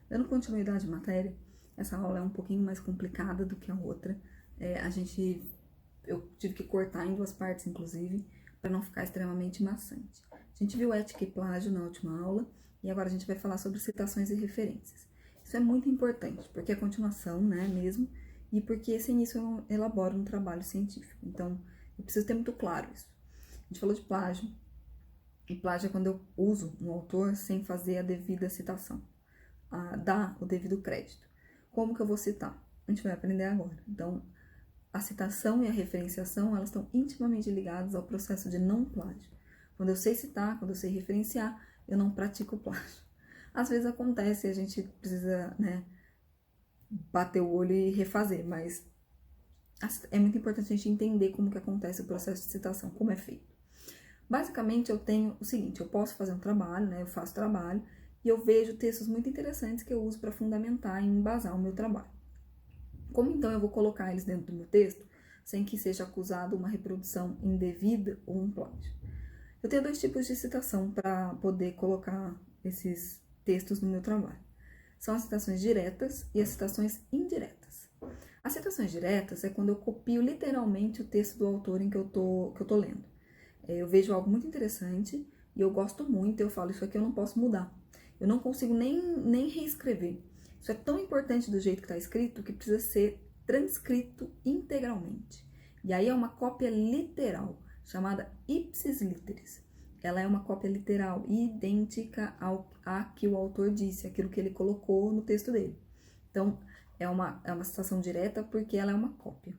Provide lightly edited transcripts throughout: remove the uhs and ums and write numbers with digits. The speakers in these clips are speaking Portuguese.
Dando continuidade à matéria, essa aula é um pouquinho mais complicada do que a outra. Eu tive que cortar em duas partes, inclusive, para não ficar extremamente maçante. A gente viu ética e plágio na última aula, e agora a gente vai falar sobre citações e referências. Isso é muito importante, porque é continuação, né, mesmo, e porque sem isso eu não elaboro um trabalho científico. Então, eu preciso ter muito claro isso. A gente falou de plágio, e plágio é quando eu uso um autor sem fazer a devida citação, dar o devido crédito. Como que eu vou citar? A gente vai aprender agora. Então, a citação e a referenciação, elas estão intimamente ligadas ao processo de não plágio. Quando eu sei citar, quando eu sei referenciar, eu não pratico plágio. Às vezes acontece e a gente precisa, né, bater o olho e refazer, mas é muito importante a gente entender como que acontece o processo de citação, como é feito. Basicamente, eu tenho o seguinte, eu posso fazer um trabalho, né, eu faço trabalho, e eu vejo textos muito interessantes que eu uso para fundamentar e embasar o meu trabalho. Como então eu vou colocar eles dentro do meu texto sem que seja acusado uma reprodução indevida ou um plágio? Eu tenho dois tipos de citação para poder colocar esses textos no meu trabalho. São as citações diretas e as citações indiretas. As citações diretas é quando eu copio literalmente o texto do autor em que eu tô lendo. Eu vejo algo muito interessante e eu gosto muito, eu falo, isso aqui eu não posso mudar. Eu não consigo nem reescrever. Isso é tão importante do jeito que está escrito que precisa ser transcrito integralmente. E aí é uma cópia literal, chamada ipsis literis. Ela é uma cópia literal e idêntica a que o autor disse, aquilo que ele colocou no texto dele. Então, é uma citação direta porque ela é uma cópia.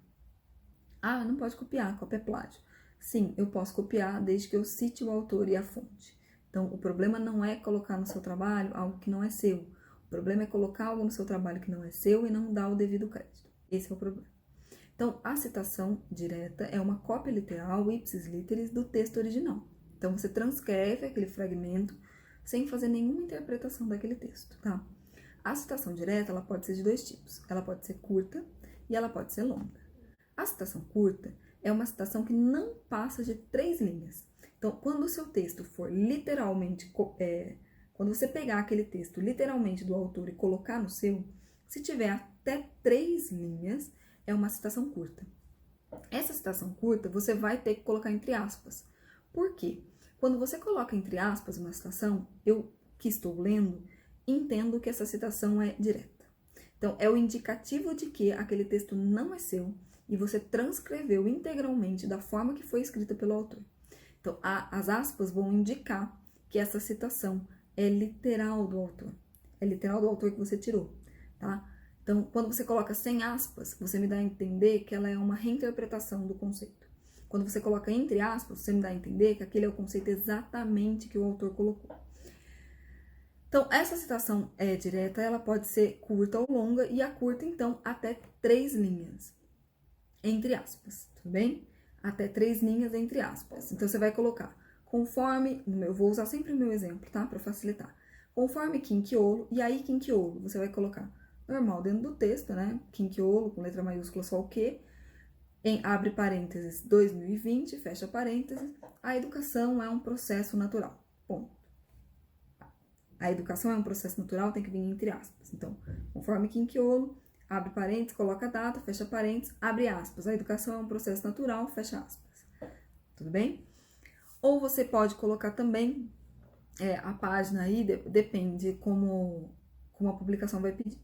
Ah, não pode copiar, cópia é plágio. Sim, eu posso copiar desde que eu cite o autor e a fonte. Então, o problema não é colocar no seu trabalho algo que não é seu. O problema é colocar algo no seu trabalho que não é seu e não dar o devido crédito. Esse é o problema. Então, a citação direta é uma cópia literal, ipsis literis, do texto original. Então, você transcreve aquele fragmento sem fazer nenhuma interpretação daquele texto, tá? A citação direta, ela pode ser de dois tipos. Ela pode ser curta e ela pode ser longa. A citação curta é uma citação que não passa de 3 linhas. Então, quando o seu texto for literalmente, quando você pegar aquele texto literalmente do autor e colocar no seu, se tiver até 3 linhas, é uma citação curta. Essa citação curta, você vai ter que colocar entre aspas. Por quê? Quando você coloca entre aspas uma citação, eu que estou lendo, entendo que essa citação é direta. Então, é o indicativo de que aquele texto não é seu, e você transcreveu integralmente da forma que foi escrita pelo autor. Então, as aspas vão indicar que essa citação é literal do autor. É literal do autor que você tirou, tá? Então, quando você coloca sem aspas, você me dá a entender que ela é uma reinterpretação do conceito. Quando você coloca entre aspas, você me dá a entender que aquele é o conceito exatamente que o autor colocou. Então, essa citação é direta, ela pode ser curta ou longa, e a curta, então, até 3 linhas. Entre aspas, tudo bem? Até 3 linhas entre aspas. Então, você vai colocar conforme, eu vou usar sempre o meu exemplo, tá? Para facilitar. Conforme Quinquiolo, e aí Quinquiolo, você vai colocar normal dentro do texto, né? Quinquiolo, com letra maiúscula, só o quê? Abre parênteses, 2020, fecha parênteses. A educação é um processo natural. Ponto. A educação é um processo natural, tem que vir entre aspas. Então, conforme Quinquiolo, abre parênteses, coloca a data, fecha parênteses, abre aspas. A educação é um processo natural, fecha aspas. Tudo bem? Ou você pode colocar também a página aí, depende como a publicação vai pedir.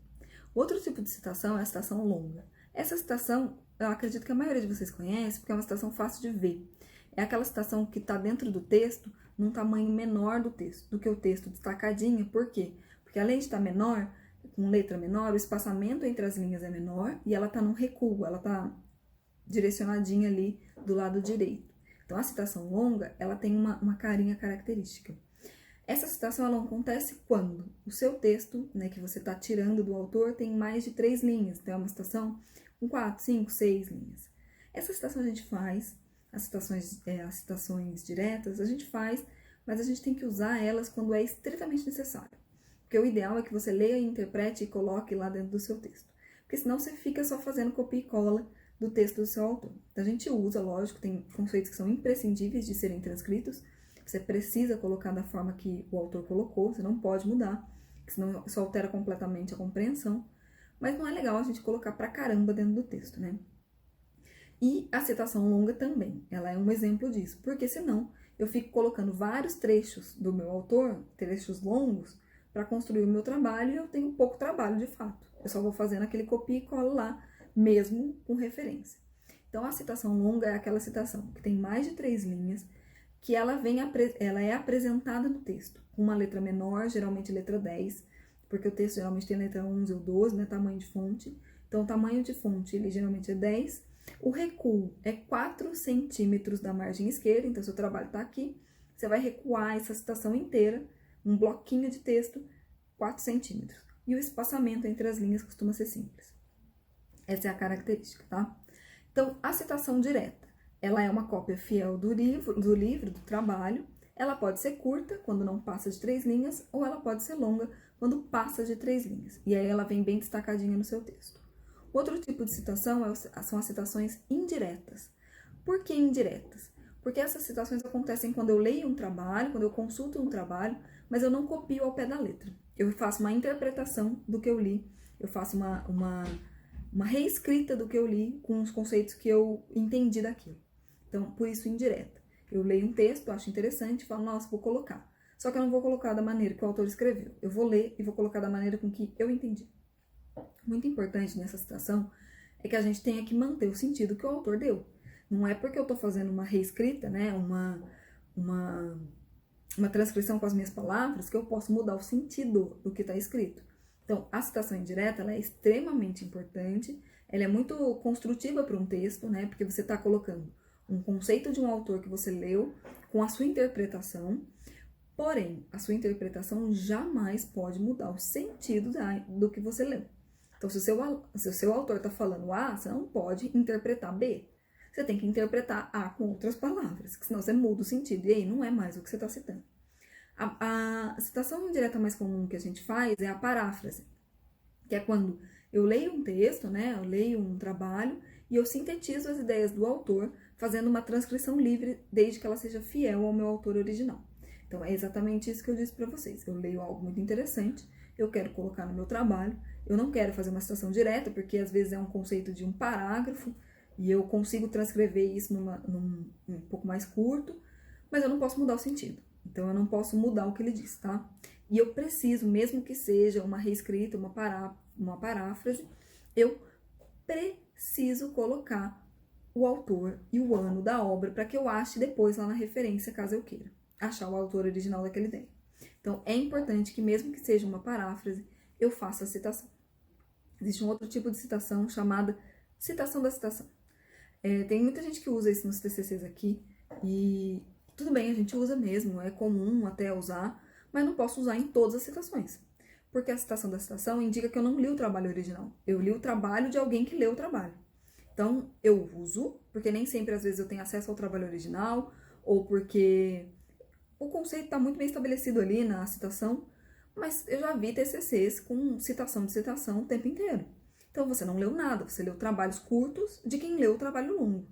Outro tipo de citação é a citação longa. Essa citação, eu acredito que a maioria de vocês conhece, porque é uma citação fácil de ver. É aquela citação que está dentro do texto, num tamanho menor do texto, do que o texto, destacadinha. Por quê? Porque além de estar menor, com letra menor, o espaçamento entre as linhas é menor e ela está num recuo, ela está direcionadinha ali do lado direito. Então, a citação longa, ela tem uma carinha característica. Essa citação, ela acontece quando o seu texto, né, que você está tirando do autor, tem mais de 3 linhas. Então, é uma citação com 4, 5, 6 linhas. Essa citação a gente faz, as citações diretas a gente faz, mas a gente tem que usar elas quando é estritamente necessário. Porque o ideal é que você leia, interprete e coloque lá dentro do seu texto. Porque senão você fica só fazendo copia e cola do texto do seu autor. Então, a gente usa, lógico, tem conceitos que são imprescindíveis de serem transcritos. Você precisa colocar da forma que o autor colocou, você não pode mudar. que senão isso altera completamente a compreensão. Mas não é legal a gente colocar pra caramba dentro do texto, né? E a citação longa também, ela é um exemplo disso, porque senão eu fico colocando vários trechos do meu autor, trechos longos, para construir o meu trabalho e eu tenho pouco trabalho de fato. Eu só vou fazendo aquele copia e cola lá, mesmo com referência. Então a citação longa é aquela citação que tem mais de 3 linhas, que ela é apresentada no texto, com uma letra menor, geralmente letra 10, porque o texto geralmente tem letra 11 ou 12, né, tamanho de fonte. Então o tamanho de fonte, ele geralmente é 10. O recuo é 4 centímetros da margem esquerda, então seu trabalho está aqui, você vai recuar essa citação inteira, um bloquinho de texto, 4 centímetros. E o espaçamento entre as linhas costuma ser simples. Essa é a característica, tá? Então, a citação direta, ela é uma cópia fiel do livro, do trabalho. Ela pode ser curta, quando não passa de 3 linhas, ou ela pode ser longa, quando passa de 3 linhas. E aí ela vem bem destacadinha no seu texto. Outro tipo de citação são as citações indiretas. Por que indiretas? Porque essas citações acontecem quando eu leio um trabalho, quando eu consulto um trabalho, mas eu não copio ao pé da letra. Eu faço uma interpretação do que eu li, eu faço uma reescrita do que eu li com os conceitos que eu entendi daquilo. Então, por isso, indireta. Eu leio um texto, acho interessante, falo, nossa, vou colocar. Só que eu não vou colocar da maneira que o autor escreveu. Eu vou ler e vou colocar da maneira com que eu entendi. Muito importante nessa citação é que a gente tenha que manter o sentido que o autor deu. Não é porque eu estou fazendo uma reescrita, né, uma transcrição com as minhas palavras, que eu posso mudar o sentido do que está escrito. Então, a citação indireta, ela é extremamente importante, ela é muito construtiva para um texto, né, porque você está colocando um conceito de um autor que você leu com a sua interpretação, porém, a sua interpretação jamais pode mudar o sentido do que você leu. Então, se o seu autor está falando A, você não pode interpretar B. Você tem que interpretar A com outras palavras, senão você muda o sentido. E aí não é mais o que você está citando. A citação indireta mais comum que a gente faz é a paráfrase, que é quando eu leio um texto, né? Eu leio um trabalho e eu sintetizo as ideias do autor, fazendo uma transcrição livre, desde que ela seja fiel ao meu autor original. Então, é exatamente isso que eu disse para vocês. Eu leio algo muito interessante, eu quero colocar no meu trabalho, eu não quero fazer uma citação direta, porque às vezes é um conceito de um parágrafo, e eu consigo transcrever isso num um pouco mais curto, mas eu não posso mudar o sentido. Então, eu não posso mudar o que ele diz, tá? E eu preciso, mesmo que seja uma reescrita, uma paráfrase, eu preciso colocar o autor e o ano da obra para que eu ache depois lá na referência, caso eu queira achar o autor original daquela ideia. Então, é importante que mesmo que seja uma paráfrase, eu faça a citação. Existe um outro tipo de citação chamada citação da citação. Tem muita gente que usa isso nos TCCs aqui, e tudo bem, a gente usa mesmo, é comum até usar, mas não posso usar em todas as citações. Porque a citação da citação indica que eu não li o trabalho original. Eu li o trabalho de alguém que leu o trabalho. Então, eu uso, porque nem sempre, às vezes, eu tenho acesso ao trabalho original, ou porque o conceito está muito bem estabelecido ali na citação, mas eu já vi TCCs com citação de citação o tempo inteiro. Então, você não leu nada, você leu trabalhos curtos de quem leu o trabalho longo.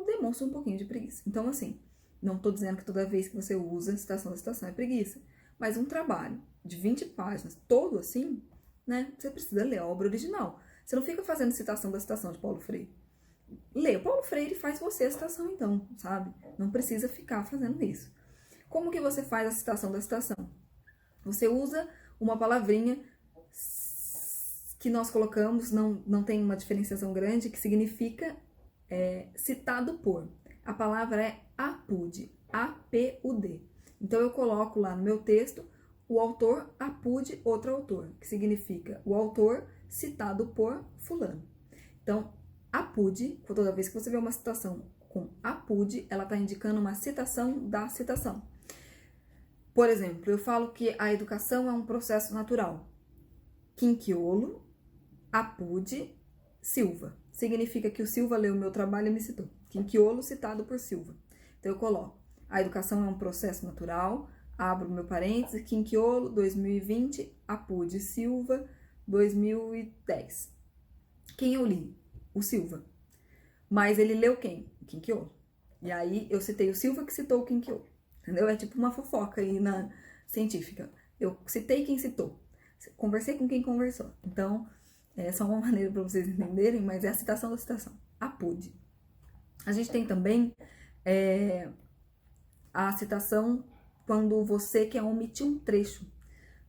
Demonstra um pouquinho de preguiça. Então, assim, não estou dizendo que toda vez que você usa citação da citação é preguiça, mas um trabalho de 20 páginas, todo assim, né, você precisa ler a obra original. Você não fica fazendo citação da citação de Paulo Freire. Lê o Paulo Freire e faz você a citação, então, sabe? Não precisa ficar fazendo isso. Como que você faz a citação da citação? Você usa uma palavrinha que nós colocamos, não tem uma diferenciação grande, que significa citado por. A palavra é apud, A-P-U-D. Então, eu coloco lá no meu texto o autor apud outro autor, que significa o autor citado por fulano. Então, apud, toda vez que você vê uma citação com apud, ela está indicando uma citação da citação. Por exemplo, eu falo que a educação é um processo natural. Quinquiolo, apud, Silva. Significa que o Silva leu o meu trabalho e me citou. Quinquiolo citado por Silva. Então, eu coloco, a educação é um processo natural, abro meu parênteses, Quinquiolo, 2020, apud, Silva, 2010. Quem eu li? O Silva. Mas ele leu quem? O Quinquiolo. E aí, eu citei o Silva que citou o Quinquiolo. Entendeu? É tipo uma fofoca aí na científica. eu citei quem citou, conversei com quem conversou. Então, é só uma maneira para vocês entenderem, mas é a citação da citação. Apude. A gente tem também a citação quando você quer omitir um trecho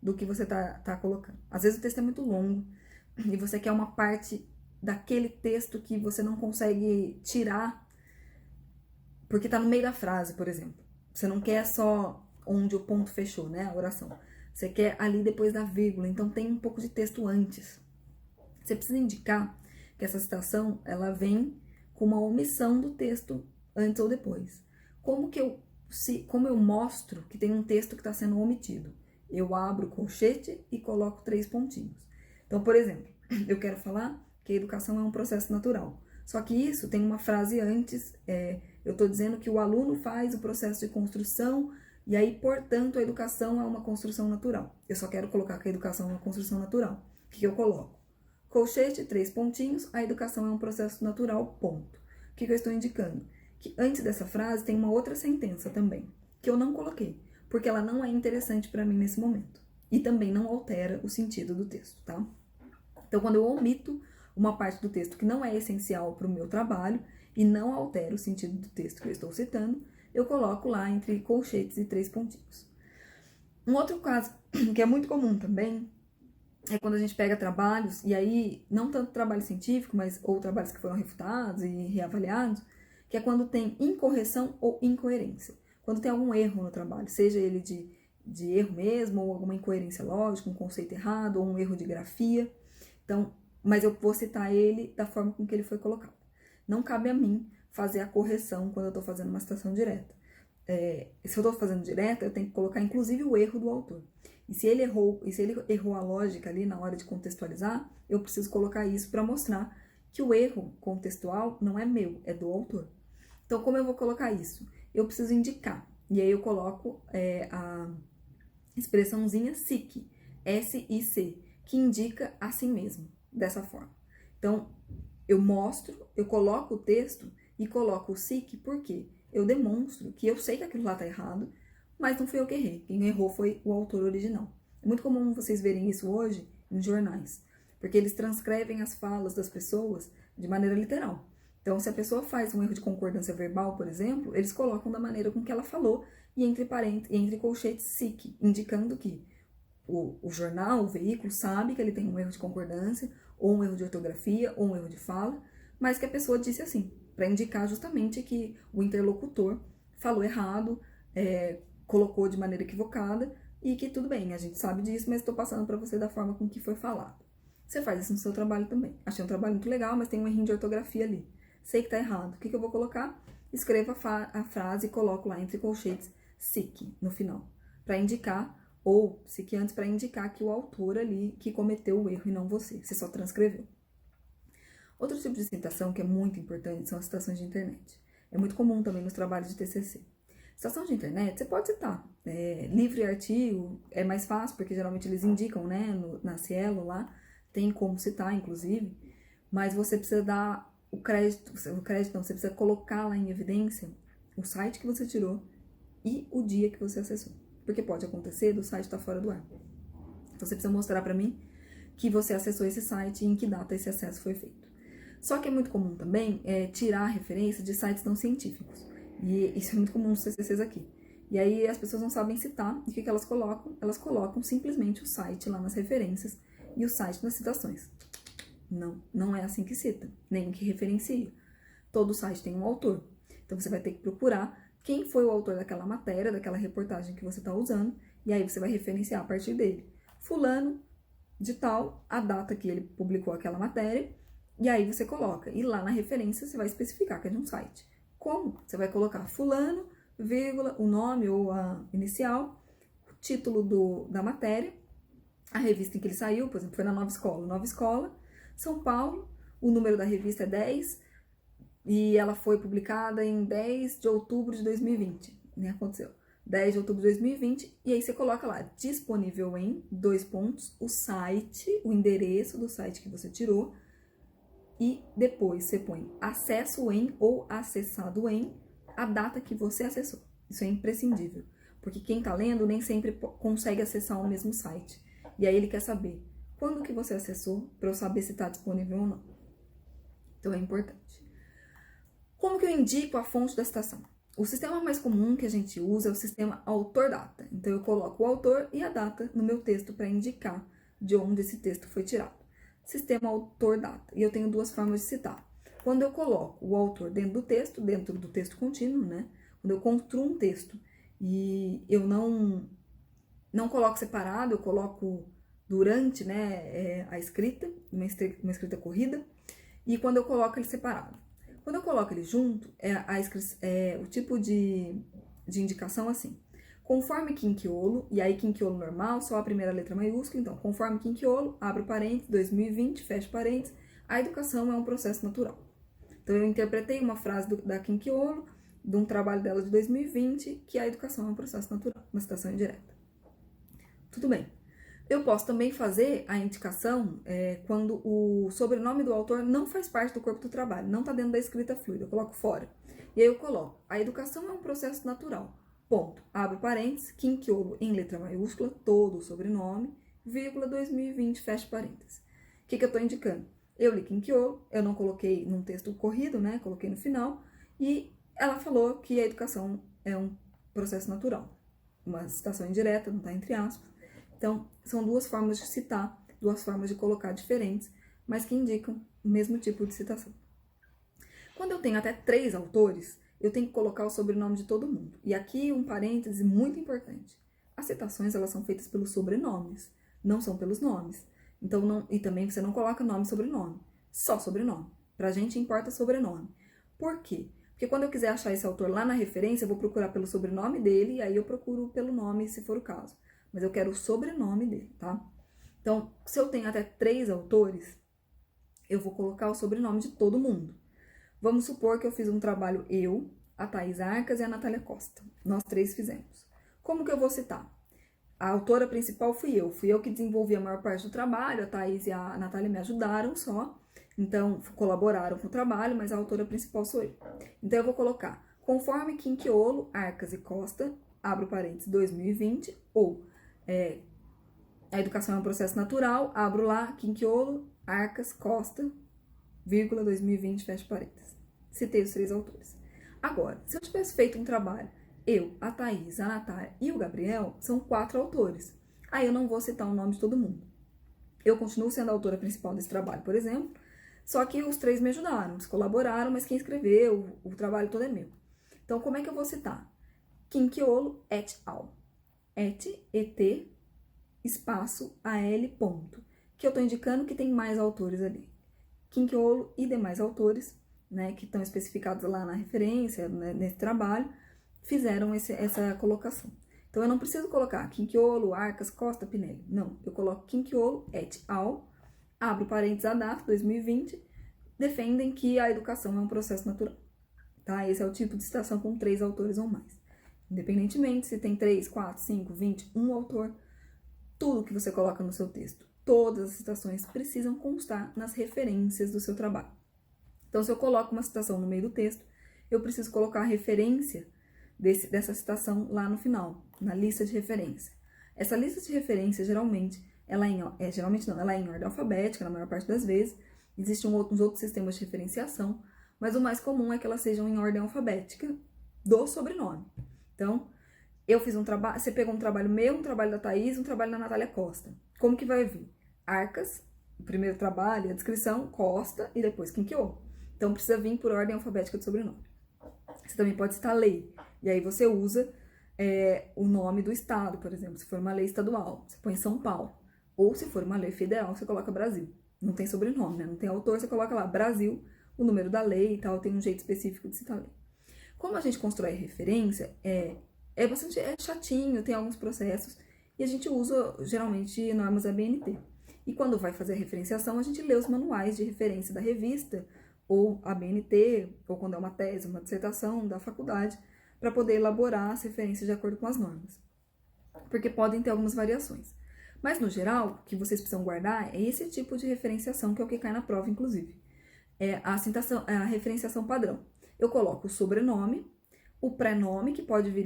do que você tá colocando. Às vezes o texto é muito longo e você quer uma parte daquele texto que você não consegue tirar porque tá no meio da frase, por exemplo. Você não quer só onde o ponto fechou, né, a oração. Você quer ali depois da vírgula, então tem um pouco de texto antes. Você precisa indicar que essa citação, ela vem com uma omissão do texto antes ou depois. Como eu mostro que tem um texto que está sendo omitido? Eu abro o colchete e coloco 3 pontinhos. Então, por exemplo, eu quero falar que a educação é um processo natural. Só que isso tem uma frase antes, eu estou dizendo que o aluno faz o processo de construção e aí, portanto, a educação é uma construção natural. Eu só quero colocar que a educação é uma construção natural. O que eu coloco? Colchete, 3 pontinhos, a educação é um processo natural, ponto. O que eu estou indicando? Que antes dessa frase tem uma outra sentença também, que eu não coloquei, porque ela não é interessante para mim nesse momento. E também não altera o sentido do texto, tá? Então, quando eu omito uma parte do texto que não é essencial para o meu trabalho e não altera o sentido do texto que eu estou citando, eu coloco lá entre colchetes e 3 pontinhos. Um outro caso que é muito comum também é quando a gente pega trabalhos, e aí não tanto trabalho científico, mas ou trabalhos que foram refutados e reavaliados, que é quando tem incorreção ou incoerência. Quando tem algum erro no trabalho, seja ele de erro mesmo, ou alguma incoerência lógica, um conceito errado, ou um erro de grafia. Então, mas eu vou citar ele da forma com que ele foi colocado. Não cabe a mim fazer a correção quando eu estou fazendo uma citação direta. Se eu estou fazendo direta, eu tenho que colocar inclusive o erro do autor. E se ele errou a lógica ali na hora de contextualizar, eu preciso colocar isso para mostrar que o erro contextual não é meu, é do autor. Então, como eu vou colocar isso? Eu preciso indicar. E aí eu coloco a expressãozinha SIC, S-I-C, que indica a si mesmo, dessa forma. Então, eu mostro, eu coloco o texto e coloco o SIC, por quê? Eu demonstro que eu sei que aquilo lá tá errado, mas não fui eu que errei. Quem errou foi o autor original. É muito comum vocês verem isso hoje em jornais, porque eles transcrevem as falas das pessoas de maneira literal. Então, se a pessoa faz um erro de concordância verbal, por exemplo, eles colocam da maneira com que ela falou e entre colchetes SIC, indicando que o jornal, o veículo, sabe que ele tem um erro de concordância, ou um erro de ortografia, ou um erro de fala, mas que a pessoa disse assim, para indicar justamente que o interlocutor falou errado, colocou de maneira equivocada, e que tudo bem, a gente sabe disso, mas estou passando para você da forma com que foi falado. Você faz isso no seu trabalho também. Achei um trabalho muito legal, mas tem um errinho de ortografia ali. Sei que tá errado. O que eu vou colocar? Escreva a frase e coloco lá entre colchetes SIC no final, para indicar, ou SIC antes, para indicar que o autor ali que cometeu o erro e não você só transcreveu. Outro tipo de citação que é muito importante são as citações de internet. É muito comum também nos trabalhos de TCC. Citação de internet, você pode citar. Livro e artigo é mais fácil, porque geralmente eles indicam, né, na Cielo lá, tem como citar, inclusive, mas você precisa dar o crédito não, você precisa colocar lá em evidência o site que você tirou e o dia que você acessou. Porque pode acontecer do site estar fora do ar. Então você precisa mostrar para mim que você acessou esse site e em que data esse acesso foi feito. Só que é muito comum também tirar a referência de sites não científicos. E isso é muito comum nos TCCs aqui. E aí as pessoas não sabem citar, e o que elas colocam? Elas colocam simplesmente o site lá nas referências e o site nas citações. Não é assim que cita, nem que referencia. Todo site tem um autor. Então você vai ter que procurar quem foi o autor daquela matéria, daquela reportagem que você está usando, e aí você vai referenciar a partir dele. Fulano de tal, a data que ele publicou aquela matéria, e aí você coloca. E lá na referência você vai especificar que é de um site. Como? Você vai colocar fulano, vírgula, o nome ou a inicial, o título da matéria, a revista em que ele saiu, por exemplo, foi na Nova Escola, São Paulo, o número da revista é 10, e ela foi publicada em 10 de outubro de 2020, né? Aconteceu. 10 de outubro de 2020, e aí você coloca lá, disponível em, 2 pontos, o site, o endereço do site que você tirou, e depois você põe acesso em ou acessado em a data que você acessou. Isso é imprescindível. porque quem está lendo nem sempre consegue acessar o mesmo site. E aí ele quer saber quando que você acessou para eu saber se está disponível ou não. Então é importante. Como que eu indico a fonte da citação? O sistema mais comum que a gente usa é o sistema autor-data. Então eu coloco o autor e a data no meu texto para indicar de onde esse texto foi tirado. Sistema autor-data. E eu tenho duas formas de citar. Quando eu coloco o autor dentro do texto contínuo, né? Quando eu construo um texto e eu não coloco separado, eu coloco durante, né, a escrita, uma escrita corrida, e quando eu coloco ele separado. Quando eu coloco ele junto, o tipo de indicação assim. Conforme quinquiolo, e aí quinquiolo normal, só a primeira letra maiúscula, então, conforme quinquiolo, abro parênteses, 2020, fecho parênteses, a educação é um processo natural. Então, eu interpretei uma frase da quinquiolo, de um trabalho dela de 2020, que a educação é um processo natural, uma citação indireta. Tudo bem. Eu posso também fazer a indicação quando o sobrenome do autor não faz parte do corpo do trabalho, não está dentro da escrita fluida, eu coloco fora. E aí eu coloco, a educação é um processo natural, ponto, abro parênteses, quinquiolo em letra maiúscula, todo o sobrenome, vírgula 2020, fecho parênteses. O que eu estou indicando? Eu li quinquiolo, eu não coloquei num texto corrido, né, coloquei no final, e ela falou que a educação é um processo natural, uma citação indireta, não está entre aspas. Então, são duas formas de citar, duas formas de colocar diferentes, mas que indicam o mesmo tipo de citação. Quando eu tenho até 3 autores, eu tenho que colocar o sobrenome de todo mundo. E aqui um parêntese muito importante. As citações, elas são feitas pelos sobrenomes, não são pelos nomes. Então, e também você não coloca nome e sobrenome, só sobrenome. Pra gente importa sobrenome. Por quê? Porque quando eu quiser achar esse autor lá na referência, eu vou procurar pelo sobrenome dele, e aí eu procuro pelo nome, se for o caso. Mas eu quero o sobrenome dele, tá? Então, se eu tenho até 3 autores, eu vou colocar o sobrenome de todo mundo. Vamos supor que eu fiz um trabalho eu, a Thaís Arcas e a Natália Costa. Nós 3 fizemos. Como que eu vou citar? A autora principal fui eu que desenvolvi a maior parte do trabalho, a Thaís e a Natália me ajudaram só, então colaboraram com o trabalho, mas a autora principal sou eu. Então eu vou colocar, conforme quinquiolo, Arcas e Costa, abro parênteses, 2020, ou a educação é um processo natural, abro lá, quinquiolo, Arcas, Costa, vírgula, 2020, fecho parênteses. Citei os 3 autores. Agora, se eu tivesse feito um trabalho, eu, a Thaís, a Natália e o Gabriel, são 4 autores. Aí eu não vou citar o nome de todo mundo. Eu continuo sendo a autora principal desse trabalho, por exemplo, só que os 3 me ajudaram, eles colaboraram, mas quem escreveu, o trabalho todo é meu. Então, como é que eu vou citar? Quinquiolo et al. Et, espaço, al, ponto. Que eu estou indicando que tem mais autores ali. Quinquiolo e demais autores, né, que estão especificados lá na referência, né, nesse trabalho, fizeram essa colocação. Então, eu não preciso colocar Quinquiolo, Arcas, Costa, Pinelli. Não, eu coloco Quinquiolo et al. Abro parênteses a data, 2020, defendem que a educação é um processo natural. Tá? Esse é o tipo de citação com 3 autores ou mais. Independentemente se tem 3, 4, 5, 20, um autor, tudo que você coloca no seu texto, todas as citações precisam constar nas referências do seu trabalho. Então, se eu coloco uma citação no meio do texto, eu preciso colocar a referência dessa citação lá no final, na lista de referência. Essa lista de referência, geralmente, ela é em ordem alfabética, na maior parte das vezes. Existem uns outros sistemas de referenciação, mas o mais comum é que elas sejam em ordem alfabética do sobrenome. Então, eu fiz um trabalho, você pegou um trabalho meu, um trabalho da Thaís, um trabalho da Natália Costa. Como que vai vir? Arcas, o primeiro trabalho, a descrição, Costa e depois quinquiolo. Então, precisa vir por ordem alfabética do sobrenome. Você também pode citar lei. E aí você usa o nome do estado, por exemplo. Se for uma lei estadual, você põe São Paulo. Ou se for uma lei federal, você coloca Brasil. Não tem sobrenome, né? Não tem autor, você coloca lá Brasil, o número da lei e tal, tem um jeito específico de citar a lei. Como a gente constrói referência, é bastante chatinho, tem alguns processos, e a gente usa, geralmente, normas da BNT. E quando vai fazer a referenciação, a gente lê os manuais de referência da revista, ou a BNT, ou quando é uma tese, uma dissertação da faculdade, para poder elaborar as referências de acordo com as normas. Porque podem ter algumas variações. Mas, no geral, o que vocês precisam guardar é esse tipo de referenciação, que é o que cai na prova, inclusive. É a referenciação padrão. Eu coloco o sobrenome, o prenome, que pode vir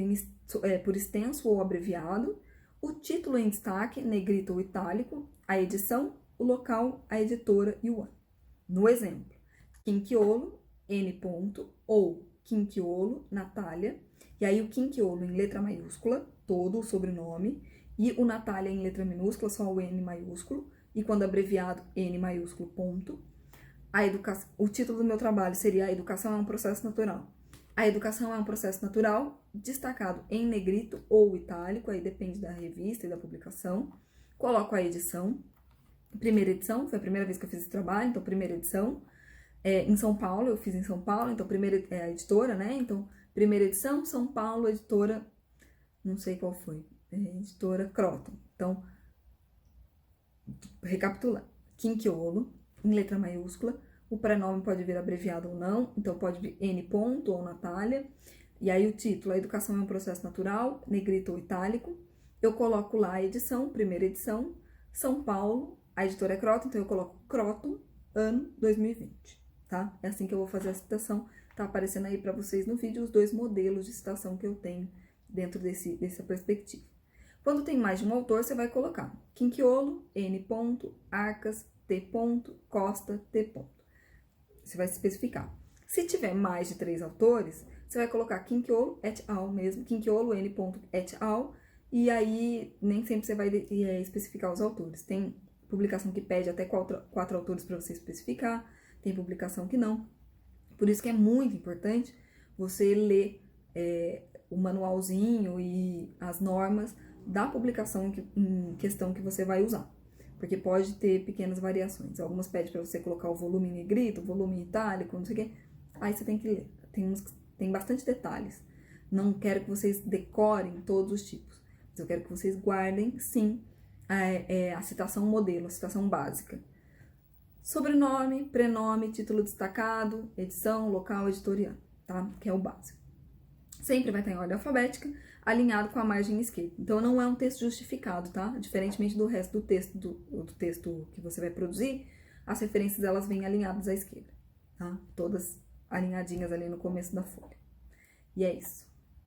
por extenso ou abreviado, o título em destaque, negrito ou itálico, a edição, o local, a editora e o ano. No exemplo, Quinquiolo, N. ou Quinquiolo, Natália, e aí o Quinquiolo em letra maiúscula, todo o sobrenome, e o Natália em letra minúscula, só o N maiúsculo, e quando abreviado, N maiúsculo, ponto. O título do meu trabalho seria A Educação é um Processo Natural. A educação é um processo natural, destacado em negrito ou itálico, aí depende da revista e da publicação. Coloco a edição. Primeira edição, foi a primeira vez que eu fiz esse trabalho, então primeira edição. Em São Paulo, eu fiz em São Paulo, então primeira a editora, né? Então, primeira edição, São Paulo, editora, não sei qual foi, editora Croton. Então, recapitulando, Quinquiolo, em letra maiúscula, o prenome pode vir abreviado ou não, então pode vir N. ou Natália, e aí o título, A Educação é um Processo Natural, negrito ou itálico, eu coloco lá a edição, primeira edição, São Paulo, a editora é Croton, então eu coloco Croton, ano 2020, tá? É assim que eu vou fazer a citação, tá aparecendo aí para vocês no vídeo os dois modelos de citação que eu tenho dentro dessa perspectiva. Quando tem mais de um autor, você vai colocar Quinquiolo, N. Arcas, T. Costa, T. Você vai especificar. Se tiver mais de 3 autores, você vai colocar Quinquiolo et al. Mesmo, Quinquiolo, N. et al. E aí, nem sempre você vai especificar os autores. Tem publicação que pede até 4 autores para você especificar, tem publicação que não. Por isso que é muito importante você ler o manualzinho e as normas da publicação em questão que você vai usar, porque pode ter pequenas variações. Algumas pedem para você colocar o volume em negrito, o volume em itálico, não sei o quê. Aí você tem que ler. Tem bastante detalhes. Não quero que vocês decorem todos os tipos, mas eu quero que vocês guardem, sim, a citação modelo, a citação básica. Sobrenome, prenome, título destacado, edição, local, editorial, tá? Que é o básico. Sempre vai estar em ordem alfabética, alinhado com a margem esquerda. Então, não é um texto justificado, tá? Diferentemente do resto do texto, do texto que você vai produzir, as referências, elas vêm alinhadas à esquerda, tá? Todas alinhadinhas ali no começo da folha. E é isso.